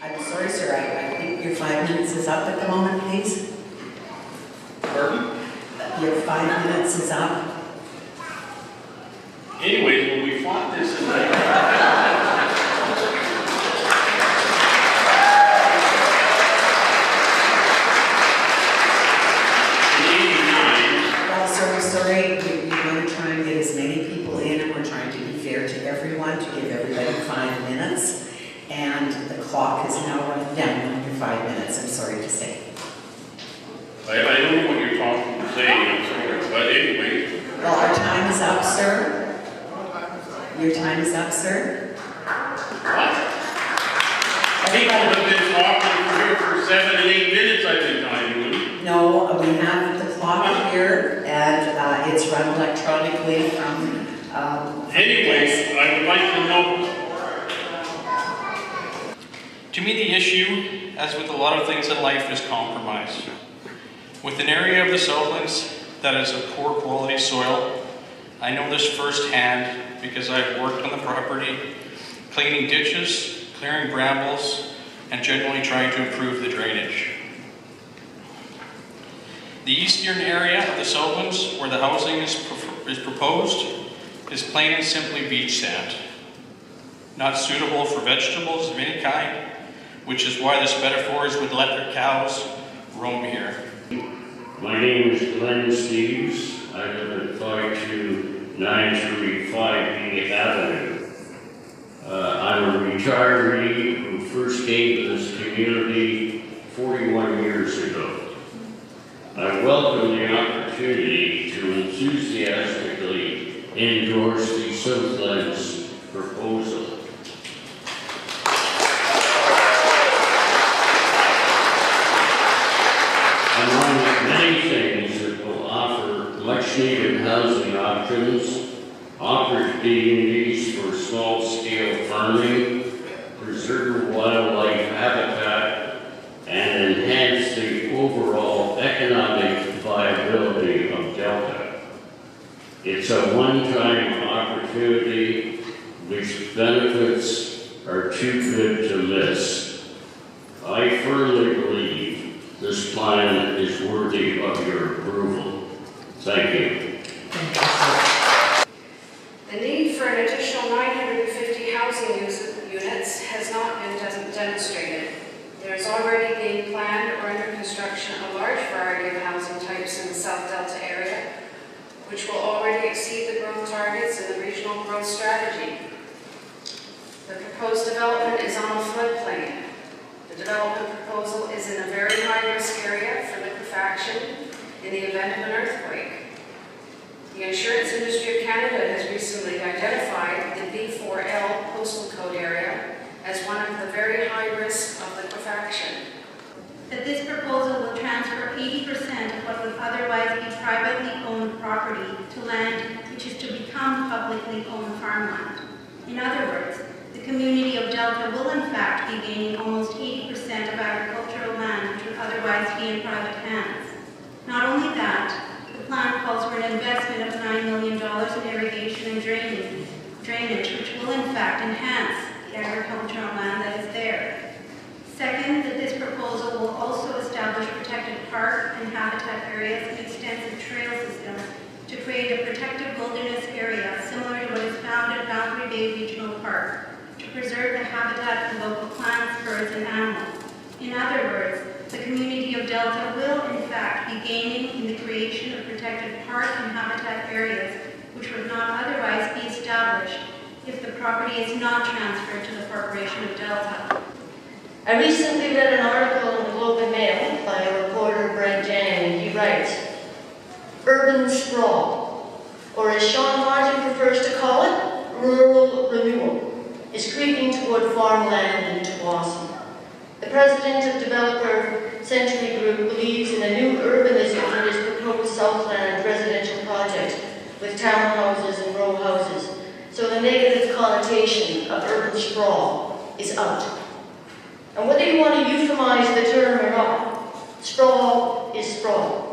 I'm sorry, sir, I think your 5 minutes is up at the moment, please. Pardon? Your 5 minutes is up. Anyways, when we fought this tonight, Well, sir, I'm sorry, we're going to try and get as many people in, and we're trying to be fair to everyone, to give everybody 5 minutes. And the clock is now running down on your 5 minutes, I'm sorry to say. I don't know what you're saying, I'm sorry, but anyway. Well, our time is up, sir. Your time is up, sir. What? People have been talking here for 7 and 8 minutes, I've been timing them. No, we have the clock here, and it's run electronically from... Anyways, I would like to know... To me, the issue, as with a lot of things in life, is compromise. With an area of the Southlands that is of poor quality soil, I know this firsthand because I've worked on the property, cleaning ditches, clearing brambles, and generally trying to improve the drainage. The eastern area of the Southlands, where the housing is proposed, is plain and simply beach sand, not suitable for vegetables of any kind, which is why the Spedifores would let their cows roam here. My name is Glenn Steves. I live at 52935 B Avenue. I'm a retiree who first came to this community 41 years ago. I welcome the opportunity to enthusiastically endorse the Southlands proposal. Among many things that will offer much-needed housing options, opportunities for small-scale farming, preserve wildlife habitat, and enhance the overall economic viability of Delta. It's a one-time opportunity which benefits are too good to miss. I firmly believe this plan is worthy of your approval. Thank you. The need for an additional 950 housing units has not been demonstrated. There is already being planned or under construction a large variety of housing types in the South Delta area, which will already exceed the growth targets in the regional growth strategy. The proposed development is on a floodplain. The development proposal is in a very high-risk area for liquefaction in the event of an earthquake. The Insurance Industry of Canada has recently identified the B4L postal code area as one of the very high risks of liquefaction. That this proposal will transfer 80% of what would otherwise be privately owned property to land which is to become publicly owned farmland. In other words, the community of Delta will in fact be gaining almost 80% of agricultural land which would otherwise be in private hands. Not only that, the plan calls for an investment of $9 million in irrigation and drainage, which will in fact enhance the agricultural land that is there. Second, that this proposal will also establish protected park and habitat areas and extensive trail systems to create a protected wilderness area similar to what is found at Boundary Bay Regional Park, to preserve the habitat of local plants, birds, and animals. In other words, the community of Delta will, in fact, be gaining in the creation of protected park and habitat areas which would not otherwise be established if the property is not transferred to the Corporation of Delta. I recently read an article in the Globe and Mail by a reporter, Brent Jang, and he writes, "Urban sprawl, or as Sean Martin prefers to call it, rural renewal, is creeping toward farmland in Tawasin. The president of developer Century Group believes in a new urbanism for his proposed Southland residential project with townhouses and row houses, so the negative connotation of urban sprawl is out. And whether you want to euphemize the term or not, sprawl is sprawl.